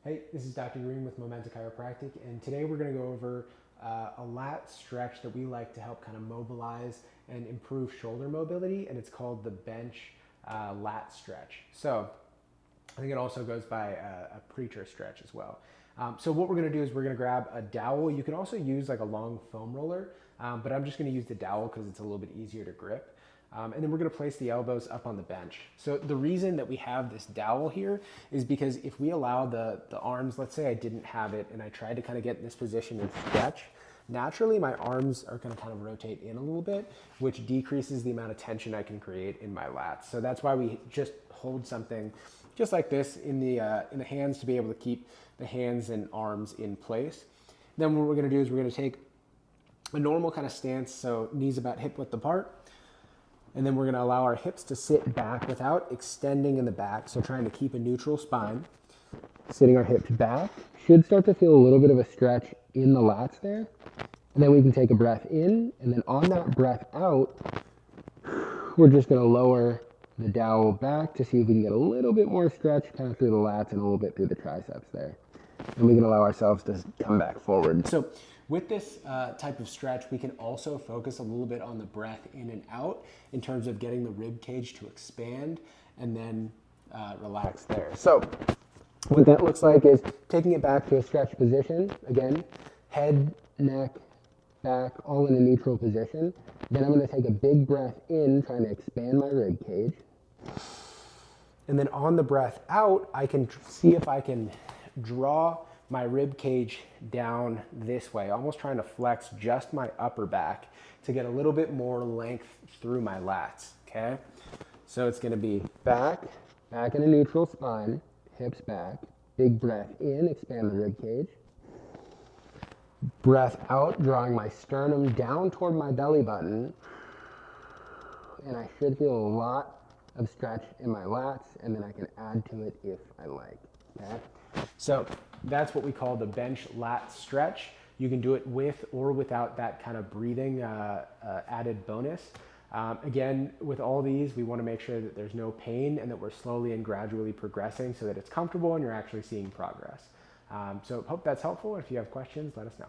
Hey, this is Dr. Green with Momenta Chiropractic, and today we're going to go over a lat stretch that we like to help kind of mobilize and improve shoulder mobility, and it's called the bench lat stretch. So I think it also goes by a preacher stretch as well. So what we're going to do is we're going to grab a dowel. You can also use like a long foam roller, but I'm just going to use the dowel because it's a little bit easier to grip. And then we're going to place the elbows up on the bench. So the reason that we have this dowel here is because if we allow the arms, let's say I didn't have it and I tried to kind of get in this position and stretch, naturally my arms are going to kind of rotate in a little bit, which decreases the amount of tension I can create in my lats. So that's why we just hold something just like this in the hands to be able to keep the hands and arms in place. Then what we're going to do is we're going to take a normal kind of stance, so knees about hip width apart. And then we're going to allow our hips to sit back without extending in the back. So trying to keep a neutral spine, sitting our hips back. Should start to feel a little bit of a stretch in the lats there. And then we can take a breath in, and then on that breath out, we're just going to lower the dowel back to see if we can get a little bit more stretch kind of through the lats and a little bit through the triceps there. And we can allow ourselves to come back forward. So with this type of stretch, we can also focus a little bit on the breath in and out in terms of getting the rib cage to expand and then relax there. So what that looks like is taking it back to a stretch position. Again, head, neck, back, all in a neutral position. Then I'm going to take a big breath in, trying to expand my rib cage. And then on the breath out, I can see if I can draw my rib cage down this way, almost trying to flex just my upper back to get a little bit more length through my lats, okay? So it's gonna be back in a neutral spine, hips back, big breath in, expand the rib cage. Breath out, drawing my sternum down toward my belly button. And I should feel a lot of stretch in my lats, and then I can add to it if I like, okay? So that's what we call the bench lat stretch. You can do it with or without that kind of breathing added bonus. Again, with all these, we want to make sure that there's no pain and that we're slowly and gradually progressing so that it's comfortable and you're actually seeing progress. So hope that's helpful. If you have questions, let us know.